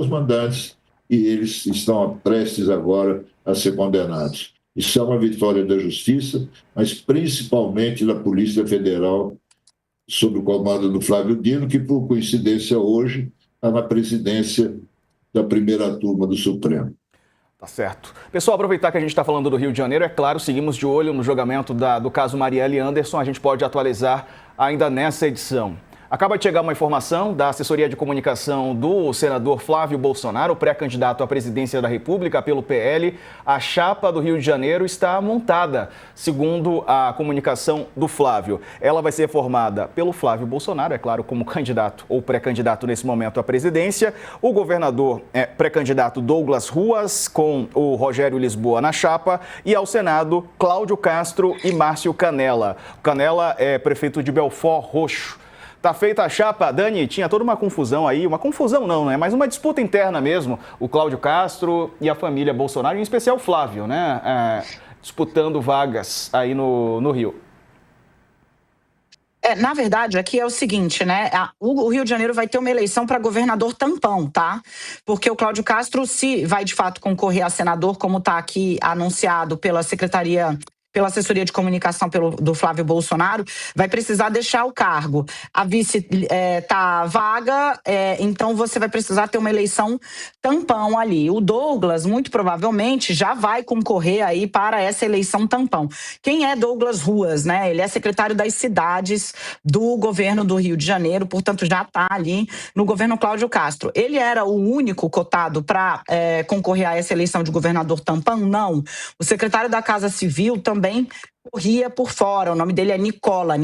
os mandantes e eles estão prestes agora a ser condenados. Isso é uma vitória da Justiça, mas principalmente da Polícia Federal, sob o comando do Flávio Dino, que, por coincidência, hoje está na presidência da primeira turma do Supremo. Tá certo. Pessoal, aproveitar que a gente está falando do Rio de Janeiro, é claro, seguimos de olho no julgamento do caso Marielle Anderson, a gente pode atualizar ainda nessa edição. Acaba de chegar uma informação da assessoria de comunicação do senador Flávio Bolsonaro, pré-candidato à presidência da República pelo PL. A chapa do Rio de Janeiro está montada, segundo a comunicação do Flávio. Ela vai ser formada pelo Flávio Bolsonaro, é claro, como candidato ou pré-candidato nesse momento à presidência. O governador pré-candidato Douglas Ruas, com o Rogério Lisboa na chapa. E ao Senado, Cláudio Castro e Márcio Canella. O Canella é prefeito de Belford Roxo. Tá feita a chapa, Dani, tinha toda uma confusão aí, uma confusão não, né? Mas uma disputa interna mesmo, o Cláudio Castro e a família Bolsonaro, em especial o Flávio, né? Disputando vagas aí no Rio. Na verdade, aqui é o seguinte, né? O Rio de Janeiro vai ter uma eleição para governador tampão, tá? Porque o Cláudio Castro, se vai de fato concorrer a senador, como está aqui anunciado pela assessoria de comunicação do Flávio Bolsonaro, vai precisar deixar o cargo. A vice tá vaga, então você vai precisar ter uma eleição tampão ali. O Douglas, muito provavelmente, já vai concorrer aí para essa eleição tampão. Quem é Douglas Ruas, né? Ele é secretário das cidades do governo do Rio de Janeiro, portanto já está ali no governo Cláudio Castro. Ele era o único cotado para concorrer a essa eleição de governador tampão? Não. O secretário da Casa Civil também corria por fora, o nome dele é Nicola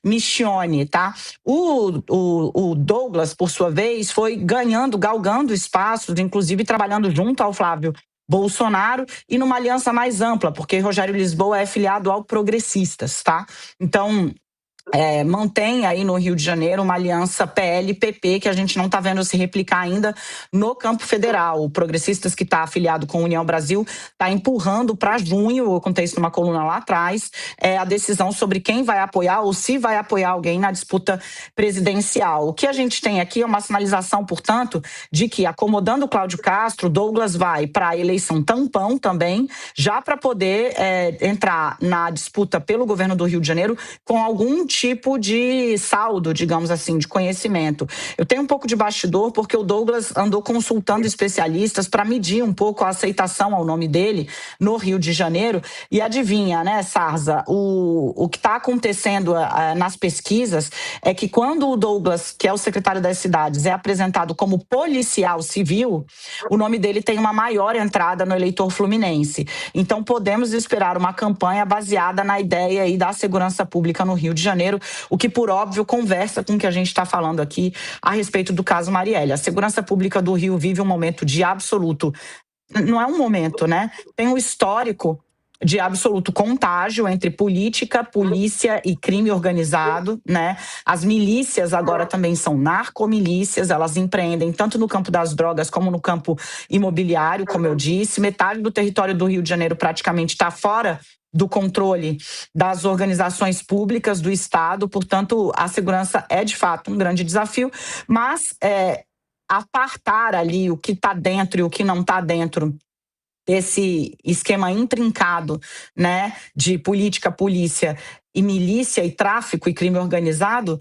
Michione, tá? O Douglas, por sua vez, foi galgando espaços, inclusive trabalhando junto ao Flávio Bolsonaro e numa aliança mais ampla, porque Rogério Lisboa é filiado ao Progressistas, tá? Então, mantém aí no Rio de Janeiro uma aliança PL-PP que a gente não está vendo se replicar ainda no campo federal. O Progressistas, que está afiliado com a União Brasil, está empurrando para junho, eu contei isso numa coluna lá atrás, a decisão sobre quem vai apoiar ou se vai apoiar alguém na disputa presidencial. O que a gente tem aqui é uma sinalização, portanto, de que, acomodando o Cláudio Castro, Douglas vai para a eleição tampão também, já para poder entrar na disputa pelo governo do Rio de Janeiro com algum tipo de saldo, digamos assim, de conhecimento. Eu tenho um pouco de bastidor porque o Douglas andou consultando especialistas para medir um pouco a aceitação ao nome dele no Rio de Janeiro e adivinha, né, Sarza, o que está acontecendo nas pesquisas é que quando o Douglas, que é o secretário das cidades, é apresentado como policial civil, o nome dele tem uma maior entrada no eleitor fluminense. Então podemos esperar uma campanha baseada na ideia aí da segurança pública no Rio de Janeiro, o que, por óbvio, conversa com o que a gente está falando aqui a respeito do caso Marielle. A segurança pública do Rio vive um momento de absoluto... Não é um momento, né? Tem um histórico de absoluto contágio entre política, polícia e crime organizado, né? As milícias agora também são narcomilícias, elas empreendem tanto no campo das drogas como no campo imobiliário, como eu disse. Metade do território do Rio de Janeiro praticamente está fora do controle das organizações públicas do Estado, portanto, a segurança é, de fato, um grande desafio, mas apartar ali o que está dentro e o que não está dentro desse esquema intrincado, né, de política, polícia e milícia e tráfico e crime organizado,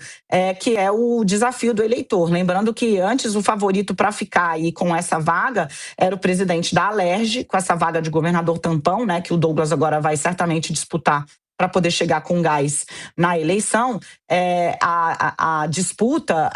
que é o desafio do eleitor. Lembrando que antes o favorito para ficar aí com essa vaga era o presidente da Alerj, com essa vaga de governador tampão, né, que o Douglas agora vai certamente disputar para poder chegar com gás na eleição. A disputa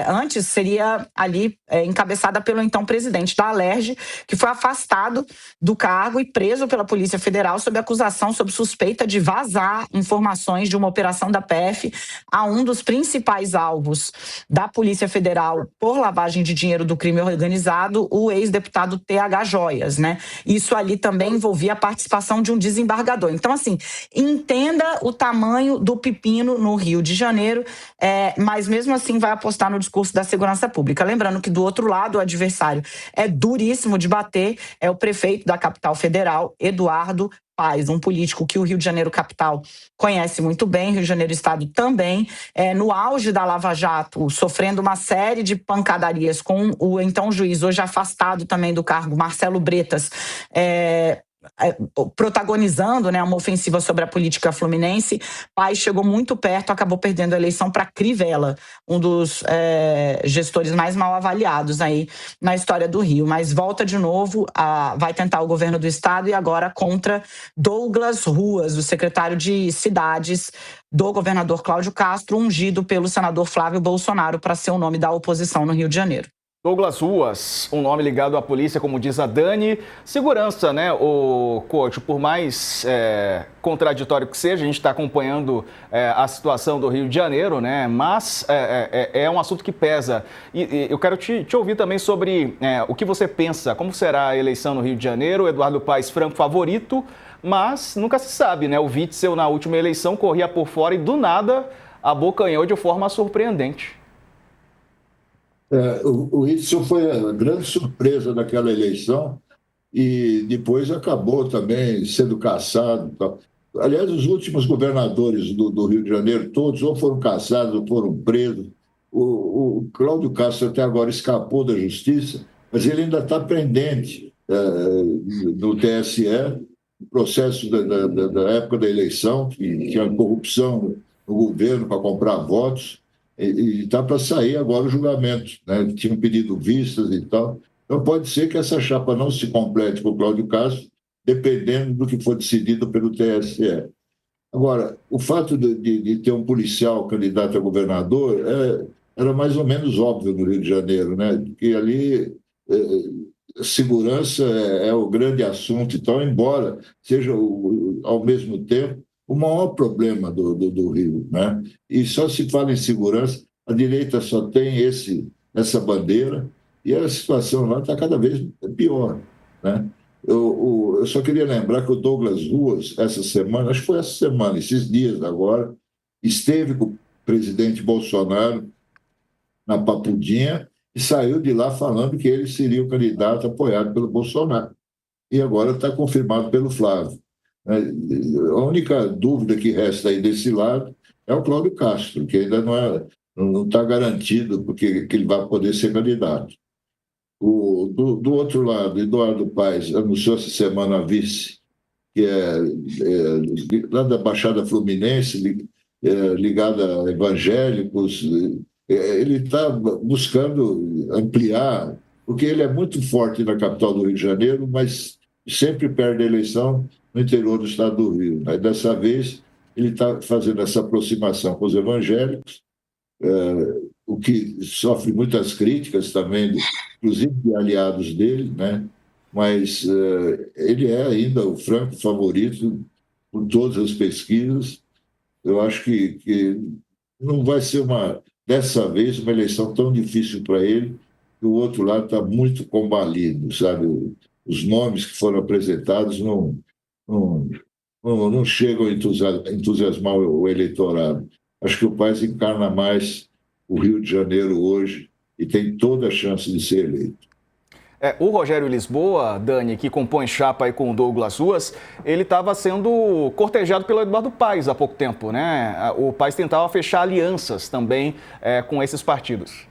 antes seria ali encabeçada pelo então presidente da Alerj, que foi afastado do cargo e preso pela Polícia Federal sob acusação, sob suspeita de vazar informações de uma operação da PF a um dos principais alvos da Polícia Federal por lavagem de dinheiro do crime organizado, o ex-deputado TH Joias, né? Isso ali também envolvia a participação de um desembargador. Então, assim, entenda o tamanho do pepino no Rio de Janeiro, mas mesmo assim vai apostar no discurso da segurança pública. Lembrando que do outro lado o adversário é duríssimo de bater, é o prefeito da capital federal, Eduardo Paes, um político que o Rio de Janeiro capital conhece muito bem, Rio de Janeiro estado também, no auge da Lava Jato, sofrendo uma série de pancadarias com o então juiz, hoje afastado também do cargo, Marcelo Bretas, protagonizando, né, uma ofensiva sobre a política fluminense. Paes chegou muito perto, acabou perdendo a eleição para Crivella, um dos gestores mais mal avaliados aí na história do Rio, mas volta de novo, vai tentar o governo do estado e agora contra Douglas Ruas, o secretário de cidades do governador Cláudio Castro, ungido pelo senador Flávio Bolsonaro para ser o nome da oposição no Rio de Janeiro. Douglas Ruas, um nome ligado à polícia, como diz a Dani. Segurança, né, o coach, por mais contraditório que seja, a gente está acompanhando a situação do Rio de Janeiro, né, mas é um assunto que pesa. E eu quero te ouvir também sobre o que você pensa, como será a eleição no Rio de Janeiro. Eduardo Paes, franco favorito, mas nunca se sabe, né? O Witzel, na última eleição, corria por fora e, do nada, abocanhou de forma surpreendente. O Witzel foi a grande surpresa daquela eleição e depois acabou também sendo caçado. Tal. Aliás, os últimos governadores do Rio de Janeiro, todos, ou foram caçados ou foram presos. O Cláudio Castro até agora escapou da justiça, mas ele ainda está pendente no TSE, o processo da época da eleição, que tinha corrupção no governo para comprar votos. E está para sair agora o julgamento, né? Tinham pedido vistas e tal. Então pode ser que essa chapa não se complete com o Cláudio Castro, dependendo do que for decidido pelo TSE. Agora, o fato de ter um policial candidato a governador era mais ou menos óbvio no Rio de Janeiro, né? Porque ali segurança é o grande assunto e tal, embora seja ao mesmo tempo o maior problema do Rio, né? E só se fala em segurança, a direita só tem essa bandeira e a situação lá está cada vez pior, né? Eu só queria lembrar que o Douglas Ruas, essa semana, acho que foi essa semana, esses dias agora, esteve com o presidente Bolsonaro na Papudinha e saiu de lá falando que ele seria o candidato apoiado pelo Bolsonaro. E agora está confirmado pelo Flávio. A única dúvida que resta aí desse lado é o Cláudio Castro, que ainda não está garantido porque que ele vai poder ser candidato. Do outro lado, Eduardo Paes anunciou essa semana a vice, que é lá da Baixada Fluminense, ligada a evangélicos. Ele está buscando ampliar, porque ele é muito forte na capital do Rio de Janeiro, mas sempre perde a eleição no interior do estado do Rio. Né? Dessa vez, ele está fazendo essa aproximação com os evangélicos, o que sofre muitas críticas também, inclusive de aliados dele, né? Mas ele é ainda o franco favorito por todas as pesquisas. Eu acho que não vai ser, dessa vez, uma eleição tão difícil para ele, que o outro lado está muito combalido, sabe? Os nomes que foram apresentados não chegam a entusiasmar o eleitorado. Acho que o Paes encarna mais o Rio de Janeiro hoje e tem toda a chance de ser eleito. O Rogério Lisboa, Dani, que compõe chapa aí com o Douglas Ruas, ele estava sendo cortejado pelo Eduardo Paes há pouco tempo, né? O Paes tentava fechar alianças também com esses partidos.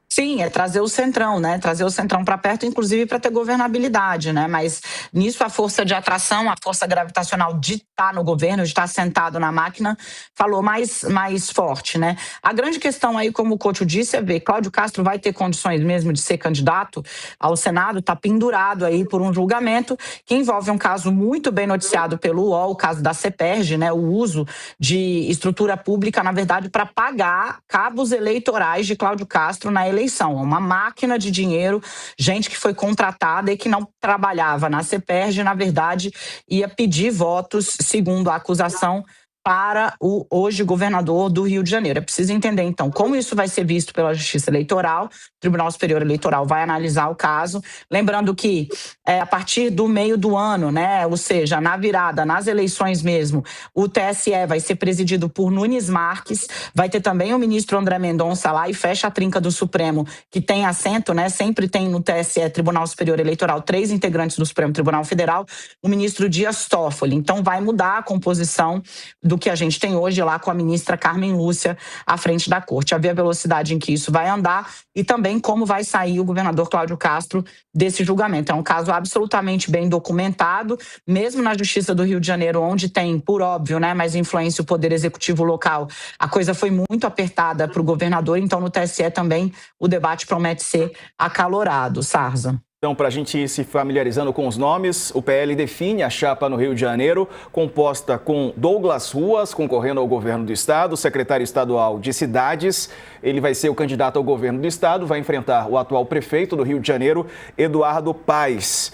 Sim, é trazer o Centrão, né? Trazer o Centrão para perto, inclusive para ter governabilidade, né? Mas nisso a força de atração, a força gravitacional de estar no governo, de estar sentado na máquina, falou mais forte, né? A grande questão aí, como o Couto disse, é ver, Cláudio Castro vai ter condições mesmo de ser candidato ao Senado, está pendurado aí por um julgamento que envolve um caso muito bem noticiado pelo UOL, o caso da CEPERJ, né? O uso de estrutura pública, na verdade, para pagar cabos eleitorais de Cláudio Castro na eleição. Uma máquina de dinheiro, gente que foi contratada e que não trabalhava na CEPERJ, na verdade, ia pedir votos, segundo a acusação, para o hoje governador do Rio de Janeiro. É preciso entender, então, como isso vai ser visto pela Justiça Eleitoral. O Tribunal Superior Eleitoral vai analisar o caso. Lembrando que a partir do meio do ano, né, ou seja, na virada, nas eleições mesmo, o TSE vai ser presidido por Nunes Marques, vai ter também o ministro André Mendonça lá e fecha a trinca do Supremo, que tem assento, né, sempre tem no TSE, Tribunal Superior Eleitoral, 3 integrantes do Supremo Tribunal Federal, o ministro Dias Toffoli. Então vai mudar a composição do que a gente tem hoje lá com a ministra Carmen Lúcia à frente da corte. A ver a velocidade em que isso vai andar e também como vai sair o governador Cláudio Castro desse julgamento. É um caso absolutamente bem documentado, mesmo na Justiça do Rio de Janeiro, onde tem, por óbvio, né, mais influência o Poder Executivo local, a coisa foi muito apertada para o governador, então no TSE também o debate promete ser acalorado. Sarza. Então, para a gente ir se familiarizando com os nomes, o PL define a chapa no Rio de Janeiro, composta com Douglas Ruas, concorrendo ao governo do estado, secretário estadual de cidades. Ele vai ser o candidato ao governo do estado, vai enfrentar o atual prefeito do Rio de Janeiro, Eduardo Paes.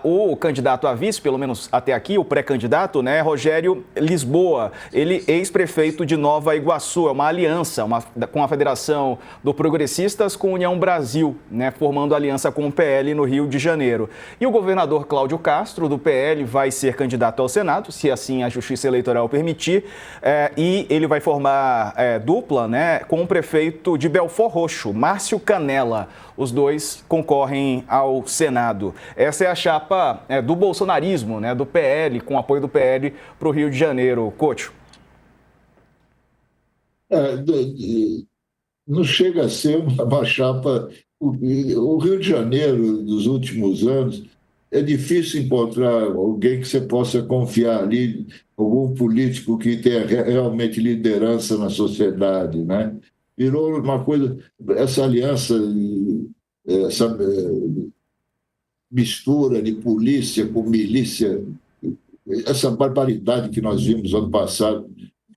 O candidato a vice, pelo menos até aqui, o pré-candidato, né, Rogério Lisboa. Ele ex-prefeito de Nova Iguaçu. É uma aliança com a Federação do Progressistas com União Brasil, né, formando aliança com o PL no Rio de Janeiro. E o governador Cláudio Castro, do PL, vai ser candidato ao Senado, se assim a Justiça Eleitoral permitir, e ele vai formar dupla, né, com o prefeito de Belford Roxo, Márcio Canella. Os dois concorrem ao Senado. Essa é a chapa do bolsonarismo, né, do PL, com apoio do PL para o Rio de Janeiro. Couto. Não chega a ser uma chapa. O Rio de Janeiro, nos últimos anos, é difícil encontrar alguém que você possa confiar ali, algum político que tenha realmente liderança na sociedade, né? Virou uma coisa, essa aliança, essa mistura de polícia com milícia, essa barbaridade que nós vimos ano passado,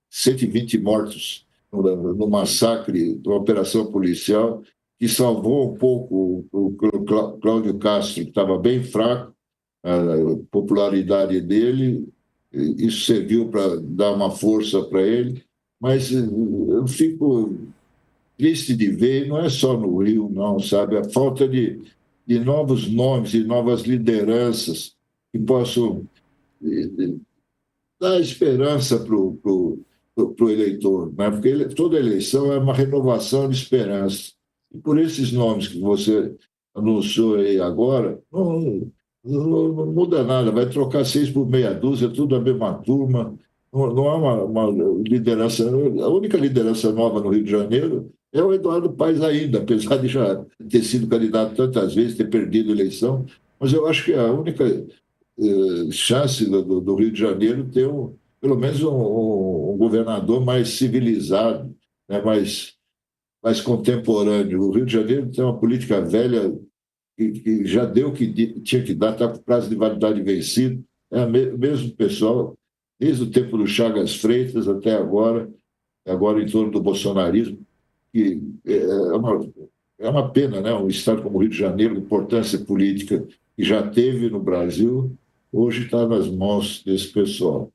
120 mortos no massacre, numa operação policial, que salvou um pouco o Cláudio Castro, que estava bem fraco, a popularidade dele, isso serviu para dar uma força para ele, mas eu fico triste de ver, não é só no Rio, não, sabe? A falta de novos nomes e novas lideranças que possam dar esperança para o eleitor, né? Porque toda eleição é uma renovação de esperança. E por esses nomes que você anunciou aí agora, não muda nada, vai trocar 6 por meia dúzia, tudo a mesma turma, não há uma liderança. A única liderança nova no Rio de Janeiro é o Eduardo Paes ainda, apesar de já ter sido candidato tantas vezes, ter perdido a eleição, mas eu acho que a única chance do Rio de Janeiro ter pelo menos um governador mais civilizado, né, mais contemporâneo. O Rio de Janeiro tem uma política velha que já deu o que tinha que dar, está com prazo de validade vencido. É o mesmo pessoal, desde o tempo do Chagas Freitas até agora em torno do bolsonarismo, que é uma pena, né? Um estado como o Rio de Janeiro, importância política que já teve no Brasil, hoje está nas mãos desse pessoal.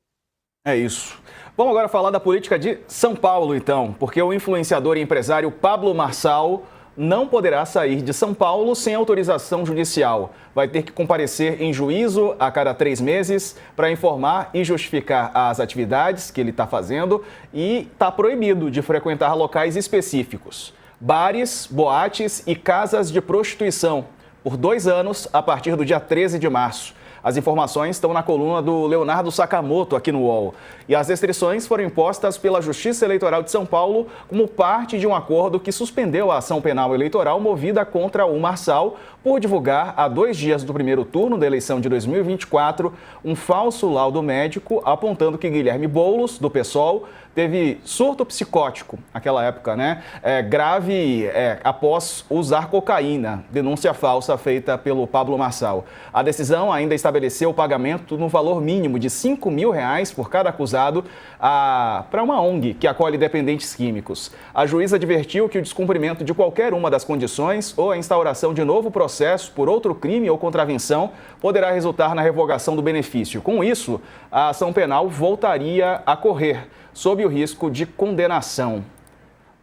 É isso. Vamos agora falar da política de São Paulo, então, porque o influenciador e empresário Pablo Marçal não poderá sair de São Paulo sem autorização judicial. Vai ter que comparecer em juízo a cada 3 meses para informar e justificar as atividades que ele está fazendo e está proibido de frequentar locais específicos, bares, boates e casas de prostituição, por 2 anos a partir do dia 13 de março. As informações estão na coluna do Leonardo Sakamoto aqui no UOL. E as restrições foram impostas pela Justiça Eleitoral de São Paulo como parte de um acordo que suspendeu a ação penal eleitoral movida contra o Marçal por divulgar, há 2 dias do primeiro turno da eleição de 2024, um falso laudo médico apontando que Guilherme Boulos, do PSOL, teve surto psicótico naquela época, né? Grave após usar cocaína. Denúncia falsa feita pelo Pablo Marçal. A decisão ainda estabeleceu o pagamento no valor mínimo de R$5 mil por cada acusado para uma ONG que acolhe dependentes químicos. A juíza advertiu que o descumprimento de qualquer uma das condições ou a instauração de novo processo por outro crime ou contravenção poderá resultar na revogação do benefício. Com isso, a ação penal voltaria a correr, sob o risco de condenação.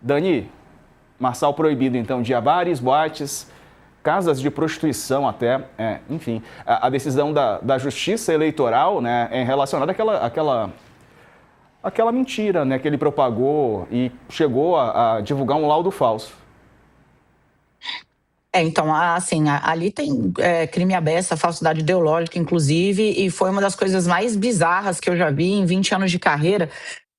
Dani, Marçal proibido então de bares, boates, casas de prostituição até, enfim. A decisão da Justiça Eleitoral, né, é relacionada àquela mentira, né, que ele propagou e chegou a divulgar um laudo falso. Então, assim, ali tem crime à beça, falsidade ideológica, inclusive, e foi uma das coisas mais bizarras que eu já vi em 20 anos de carreira,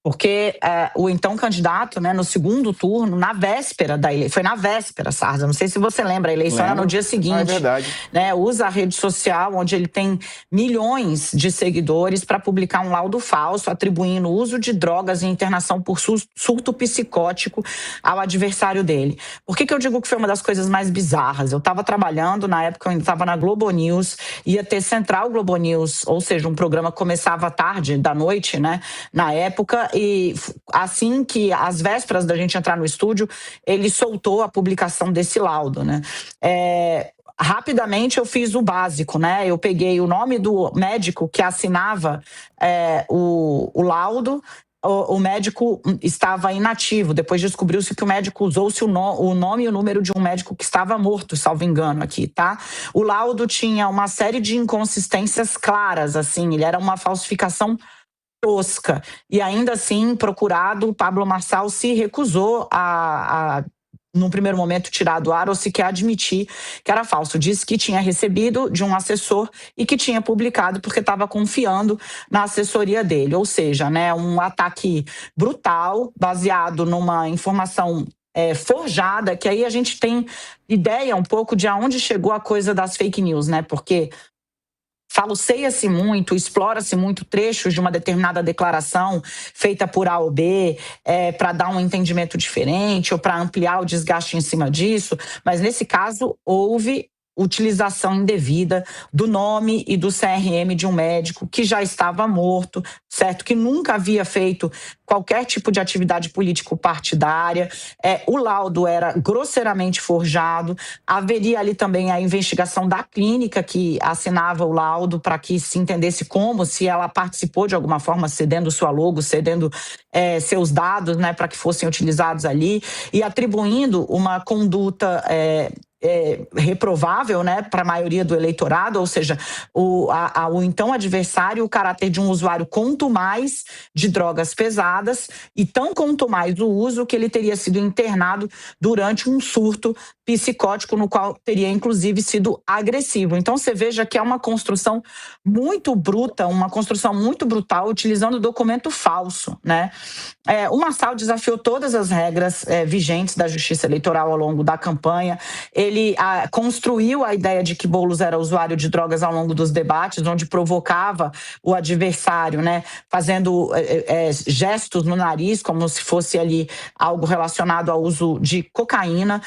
porque o então candidato, né, no segundo turno, na véspera da eleição, foi na véspera, Sarza, não sei se você lembra, a eleição era no dia seguinte. É verdade. Né, usa a rede social, onde ele tem milhões de seguidores, para publicar um laudo falso, atribuindo o uso de drogas e internação por surto psicótico ao adversário dele. Por que eu digo que foi uma das coisas mais bizarras? Eu estava trabalhando, na época eu ainda estava na Globo News, ia ter Central Globo News, ou seja, um programa que começava à tarde, da noite, né, na época, e assim que às vésperas da gente entrar no estúdio, ele soltou a publicação desse laudo, né? Rapidamente eu fiz o básico, né? Eu peguei o nome do médico que assinava o laudo. O médico estava inativo. Depois descobriu-se que o médico usou-se o nome e o número de um médico que estava morto, salvo engano aqui, tá? O laudo tinha uma série de inconsistências claras, assim, ele era uma falsificação tosca. E ainda assim, procurado, Pablo Marçal se recusou num primeiro momento, tirar do ar ou sequer admitir que era falso. Disse que tinha recebido de um assessor e que tinha publicado porque estava confiando na assessoria dele. Ou seja, né, um ataque brutal, baseado numa informação forjada, que aí a gente tem ideia um pouco de aonde chegou a coisa das fake news, né? Porque falseia-se muito, explora-se muito trechos de uma determinada declaração feita por A ou B para dar um entendimento diferente ou para ampliar o desgaste em cima disso, mas nesse caso houve utilização indevida do nome e do CRM de um médico que já estava morto, certo? Que nunca havia feito qualquer tipo de atividade político-partidária. O laudo era grosseiramente forjado. Haveria ali também a investigação da clínica que assinava o laudo para que se entendesse como, se ela participou de alguma forma, cedendo sua logo, cedendo seus dados, né, para que fossem utilizados ali, e atribuindo uma conduta reprovável, né, para a maioria do eleitorado, ou seja, o então adversário, o caráter de um usuário quanto mais de drogas pesadas e tão quanto mais o uso que ele teria sido internado durante um surto psicótico no qual teria inclusive sido agressivo. Então você veja que é uma construção muito bruta, uma construção muito brutal utilizando documento falso, né? O Marçal desafiou todas as regras vigentes da Justiça Eleitoral ao longo da campanha. Ele construiu a ideia de que Boulos era usuário de drogas ao longo dos debates, onde provocava o adversário, né, fazendo gestos no nariz, como se fosse ali algo relacionado ao uso de cocaína,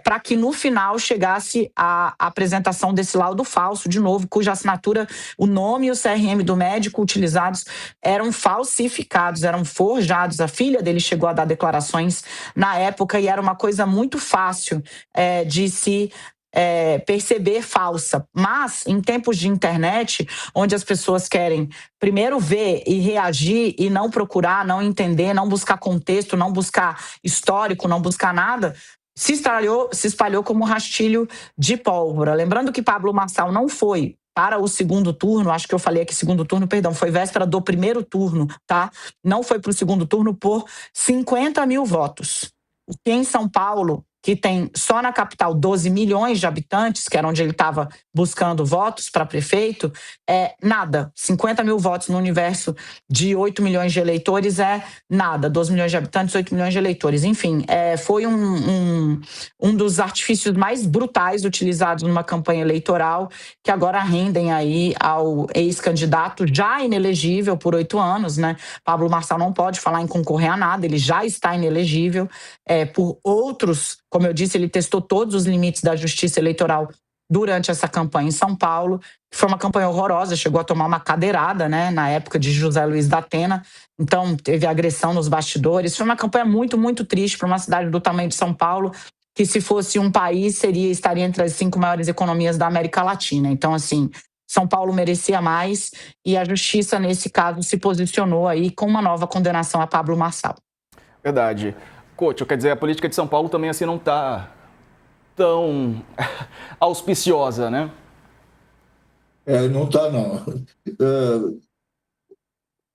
para que no final chegasse a apresentação desse laudo falso, de novo, cuja assinatura, o nome e o CRM do médico utilizados eram falsificados, eram forjados. A filha dele chegou a dar declarações na época e era uma coisa muito fácil de se perceber falsa. Mas, em tempos de internet, onde as pessoas querem primeiro ver e reagir e não procurar, não entender, não buscar contexto, não buscar histórico, não buscar nada, se espalhou como rastilho de pólvora. Lembrando que Pablo Marçal não foi para o segundo turno, acho que eu falei aqui segundo turno, perdão, foi véspera do primeiro turno, tá? Não foi para o segundo turno por 50 mil votos. O que em São Paulo, que tem só na capital 12 milhões de habitantes, que era onde ele estava buscando votos para prefeito, nada. 50 mil votos no universo de 8 milhões de eleitores é nada. 12 milhões de habitantes, 8 milhões de eleitores. Enfim, foi um dos artifícios mais brutais utilizados numa campanha eleitoral, que agora rendem aí ao ex-candidato já inelegível por 8 anos, né? Pablo Marçal não pode falar em concorrer a nada, ele já está inelegível por outros, como eu disse, ele testou todos os limites da justiça eleitoral durante essa campanha em São Paulo. Foi uma campanha horrorosa, chegou a tomar uma cadeirada, né, na época de José Luiz da Atena, então teve agressão nos bastidores. Foi uma campanha muito, muito triste para uma cidade do tamanho de São Paulo, que se fosse um país, estaria entre as 5 maiores economias da América Latina. Então, assim, São Paulo merecia mais e a justiça, nesse caso, se posicionou aí com uma nova condenação a Pablo Marçal. Verdade. Couto, quer dizer, a política de São Paulo também assim não está tão auspiciosa, né? Não está, não.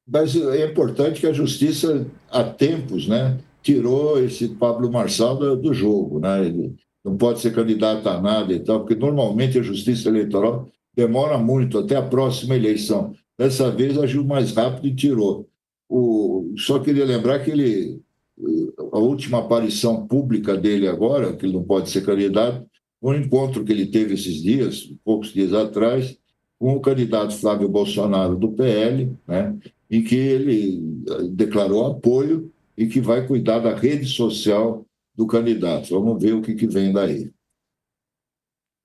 Mas é importante que a justiça, há tempos, né, tirou esse Pablo Marçal do jogo, né? Ele não pode ser candidato a nada e tal, porque normalmente a justiça eleitoral demora muito, até a próxima eleição. Dessa vez agiu mais rápido e tirou. Só queria lembrar que a última aparição pública dele agora, que ele não pode ser candidato, um encontro que ele teve esses dias, poucos dias atrás, com o candidato Flávio Bolsonaro do PL, né, em que ele declarou apoio e que vai cuidar da rede social do candidato. Vamos ver o que vem daí.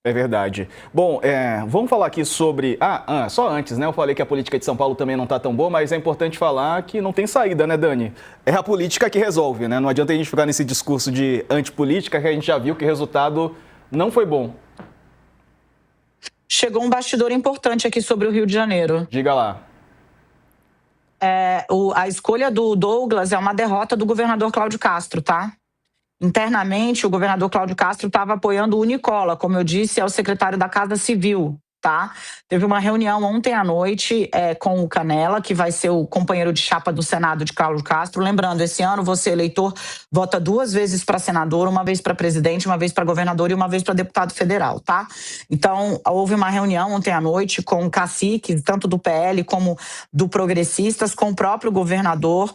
É verdade. Bom, vamos falar aqui sobre... só antes, né? Eu falei que a política de São Paulo também não está tão boa, mas é importante falar que não tem saída, né, Dani? É a política que resolve, né? Não adianta a gente ficar nesse discurso de antipolítica, que a gente já viu que o resultado não foi bom. Chegou um bastidor importante aqui sobre o Rio de Janeiro. Diga lá. A escolha do Douglas é uma derrota do governador Cláudio Castro, tá? Internamente, o governador Cláudio Castro estava apoiando o Nicola, como eu disse, é o secretário da Casa Civil, tá? Teve uma reunião ontem à noite com o Canela, que vai ser o companheiro de chapa do Senado de Cláudio Castro. Lembrando, esse ano você, eleitor, vota 2 vezes para senador, uma vez para presidente, uma vez para governador e uma vez para deputado federal, tá? Então, houve uma reunião ontem à noite com caciques, tanto do PL como do Progressistas, com o próprio governador,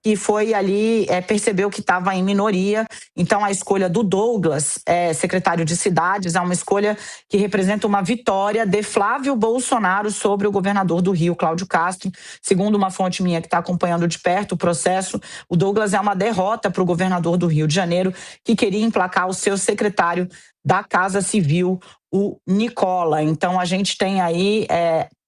que foi ali, percebeu que estava em minoria. Então, a escolha do Douglas, secretário de Cidades, é uma escolha que representa uma vitória de Flávio Bolsonaro sobre o governador do Rio, Cláudio Castro. Segundo uma fonte minha que está acompanhando de perto o processo, o Douglas é uma derrota para o governador do Rio de Janeiro, que queria emplacar o seu secretário da Casa Civil, o Nicola. Então, a gente tem aí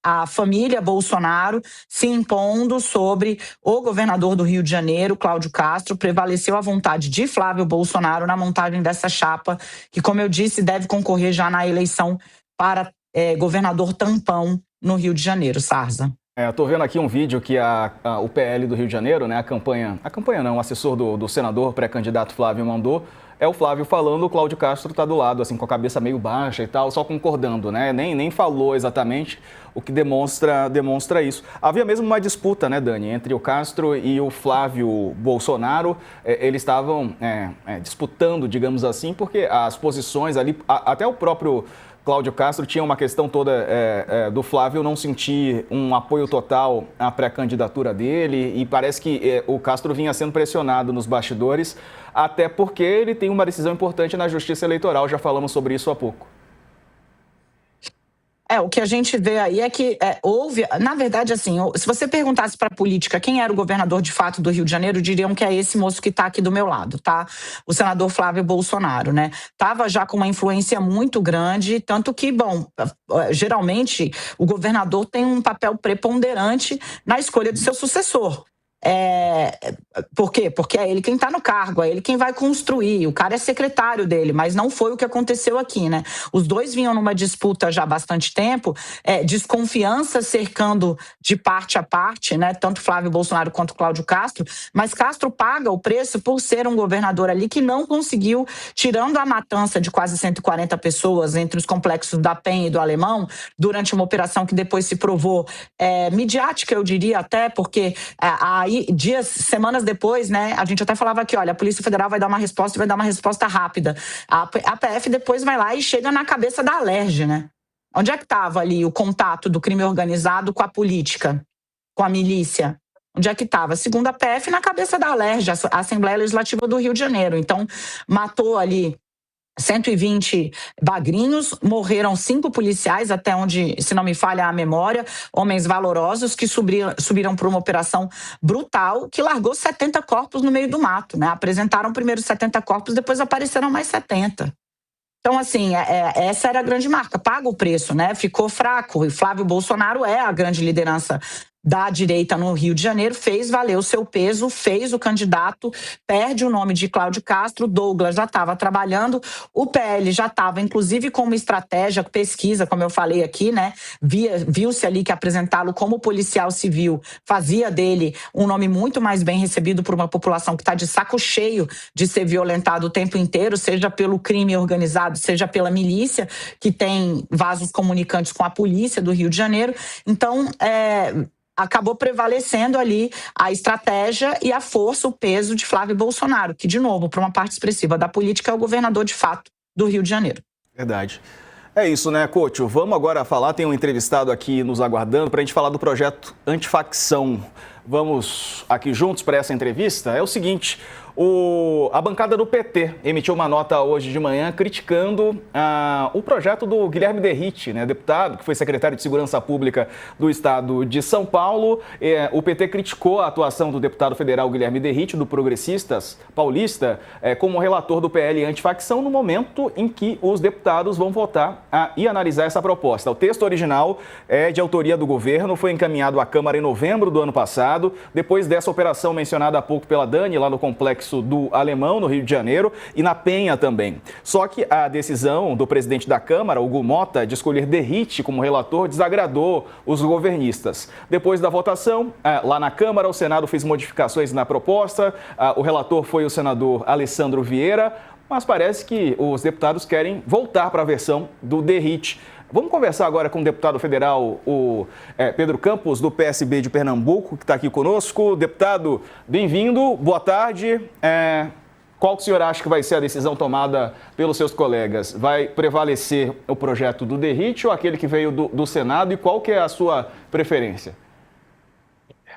a família Bolsonaro se impondo sobre o governador do Rio de Janeiro, Cláudio Castro. Prevaleceu a vontade de Flávio Bolsonaro na montagem dessa chapa, que, como eu disse, deve concorrer já na eleição para governador tampão no Rio de Janeiro, Sarza. Estou vendo aqui um vídeo que o PL do Rio de Janeiro, né, o assessor do senador pré-candidato Flávio mandou, é o Flávio falando, o Cláudio Castro está do lado, assim, com a cabeça meio baixa e tal, só concordando, né, nem falou exatamente, o que demonstra isso. Havia mesmo uma disputa, né, Dani, entre o Castro e o Flávio Bolsonaro, eles estavam disputando, digamos assim, porque as posições ali, até o próprio Cláudio Castro tinha uma questão toda do Flávio não sentir um apoio total à pré-candidatura dele, e parece que o Castro vinha sendo pressionado nos bastidores, até porque ele tem uma decisão importante na Justiça Eleitoral, já falamos sobre isso há pouco. O que a gente vê aí é que houve, na verdade, assim, se você perguntasse para a política quem era o governador de fato do Rio de Janeiro, diriam que é esse moço que está aqui do meu lado, tá? O senador Flávio Bolsonaro, né? Tava já com uma influência muito grande, tanto que, bom, geralmente o governador tem um papel preponderante na escolha do seu sucessor. Por quê? Porque é ele quem está no cargo, é ele quem vai construir, o cara é secretário dele, mas não foi o que aconteceu aqui, né? Os dois vinham numa disputa já há bastante tempo, desconfiança cercando de parte a parte, né? Tanto Flávio Bolsonaro quanto Cláudio Castro, mas Castro paga o preço por ser um governador ali que não conseguiu, tirando a matança de quase 140 pessoas entre os complexos da Penha e do Alemão, durante uma operação que depois se provou midiática, eu diria até, porque a aí, semanas depois, né, a gente até falava aqui, olha, a Polícia Federal vai dar uma resposta e vai dar uma resposta rápida. A PF depois vai lá e chega na cabeça da Alerj, né? Onde é que estava ali o contato do crime organizado com a política, com a milícia? Onde é que estava? Segundo a PF, na cabeça da Alerj, a Assembleia Legislativa do Rio de Janeiro. Então, matou ali 120 bagrinhos, morreram 5 policiais, até onde, se não me falha a memória, homens valorosos que subiram para uma operação brutal que largou 70 corpos no meio do mato, né? Apresentaram primeiro 70 corpos, depois apareceram mais 70. Então, assim, essa era a grande marca, paga o preço, né? Ficou fraco. E Flávio Bolsonaro é a grande liderança da direita no Rio de Janeiro, fez valer o seu peso, fez o candidato, perde o nome de Cláudio Castro, Douglas já estava trabalhando, o PL já estava, inclusive, com uma estratégia, pesquisa, como eu falei aqui, né? Viu-se ali que apresentá-lo como policial civil fazia dele um nome muito mais bem recebido por uma população que está de saco cheio de ser violentado o tempo inteiro, seja pelo crime organizado, seja pela milícia, que tem vasos comunicantes com a polícia do Rio de Janeiro. Então, acabou prevalecendo ali a estratégia e a força, o peso de Flávio Bolsonaro, que, de novo, para uma parte expressiva da política, é o governador de fato do Rio de Janeiro. Verdade. É isso, né, Couto? Vamos agora falar, tem um entrevistado aqui nos aguardando para a gente falar do projeto Antifacção. Vamos aqui juntos para essa entrevista. É o seguinte, a bancada do PT emitiu uma nota hoje de manhã criticando o projeto do Guilherme Derrite, né, deputado, que foi secretário de Segurança Pública do estado de São Paulo. O PT criticou a atuação do deputado federal Guilherme Derrite, do Progressistas Paulista, como relator do PL Antifacção, no momento em que os deputados vão votar e analisar essa proposta. O texto original é de autoria do governo, foi encaminhado à Câmara em novembro do ano passado, depois dessa operação mencionada há pouco pela Dani, lá no Complexo do Alemão, no Rio de Janeiro, e na Penha também. Só que a decisão do presidente da Câmara, Hugo Mota, de escolher Derrite como relator, desagradou os governistas. Depois da votação, lá na Câmara, o Senado fez modificações na proposta, o relator foi o senador Alessandro Vieira, mas parece que os deputados querem voltar para a versão do Derrite. Vamos conversar agora com o deputado federal, o Pedro Campos, do PSB de Pernambuco, que está aqui conosco. Deputado, bem-vindo, boa tarde. Qual que o senhor acha que vai ser a decisão tomada pelos seus colegas? Vai prevalecer o projeto do Derrite ou aquele que veio do Senado? E qual que é a sua preferência?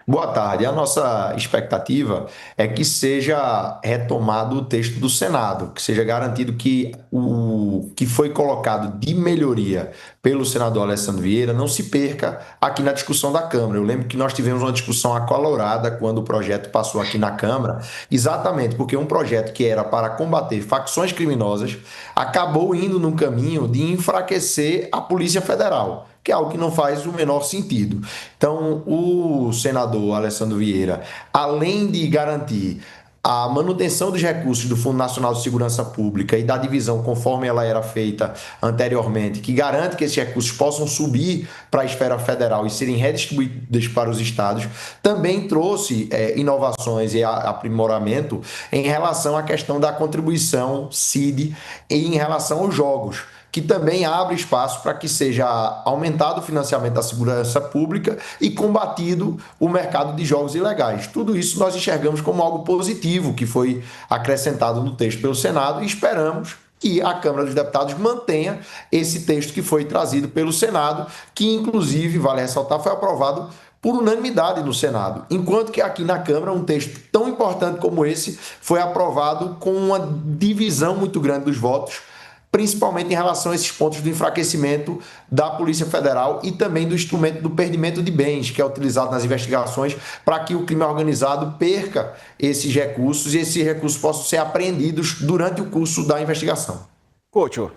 Boa tarde. A nossa expectativa é que seja retomado o texto do Senado, que seja garantido que o que foi colocado de melhoria pelo senador Alessandro Vieira não se perca aqui na discussão da Câmara. Eu lembro que nós tivemos uma discussão acalorada quando o projeto passou aqui na Câmara, exatamente porque um projeto que era para combater facções criminosas acabou indo no caminho de enfraquecer a Polícia Federal, que é algo que não faz o menor sentido. Então, o senador Alessandro Vieira, além de garantir a manutenção dos recursos do Fundo Nacional de Segurança Pública e da divisão conforme ela era feita anteriormente, que garante que esses recursos possam subir para a esfera federal e serem redistribuídos para os estados, também trouxe inovações e aprimoramento em relação à questão da contribuição CID e em relação aos jogos, que também abre espaço para que seja aumentado o financiamento da segurança pública e combatido o mercado de jogos ilegais. Tudo isso nós enxergamos como algo positivo que foi acrescentado no texto pelo Senado e esperamos que a Câmara dos Deputados mantenha esse texto que foi trazido pelo Senado, que inclusive, vale ressaltar, foi aprovado por unanimidade no Senado, enquanto que aqui na Câmara um texto tão importante como esse foi aprovado com uma divisão muito grande dos votos, principalmente em relação a esses pontos do enfraquecimento da Polícia Federal e também do instrumento do perdimento de bens, que é utilizado nas investigações para que o crime organizado perca esses recursos e esses recursos possam ser apreendidos durante o curso da investigação. Couto.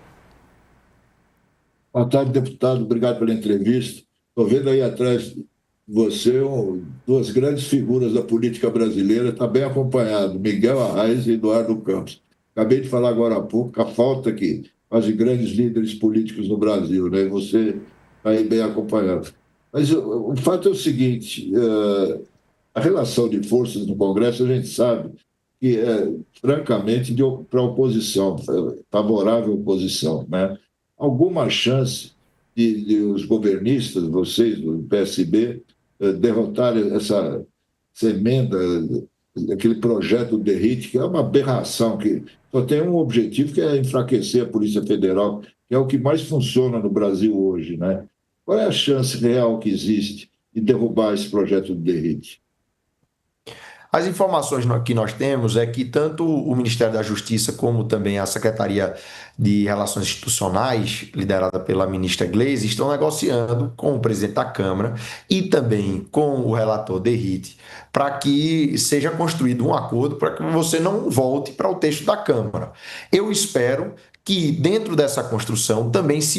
Boa tarde, deputado. Obrigado pela entrevista. Estou vendo aí atrás de você duas grandes figuras da política brasileira, está bem acompanhado, Miguel Arraes e Eduardo Campos. Acabei de falar agora há pouco a falta que fazem grandes líderes políticos no Brasil, né? Você está aí bem acompanhado. Mas o fato é o seguinte, a relação de forças no Congresso, a gente sabe que é, francamente, para a oposição, favorável à oposição, né? Alguma chance de os governistas, vocês do PSB, derrotarem essa emenda, aquele projeto do Derrite, que é uma aberração, que só tem um objetivo, que é enfraquecer a Polícia Federal, que é o que mais funciona no Brasil hoje, né? Qual é a chance real que existe de derrubar esse projeto do Derrite? As informações que nós temos é que tanto o Ministério da Justiça como também a Secretaria de Relações Institucionais, liderada pela ministra Gleisi, estão negociando com o presidente da Câmara e também com o relator Derrite para que seja construído um acordo para que você não volte para o texto da Câmara. Eu espero que dentro dessa construção também se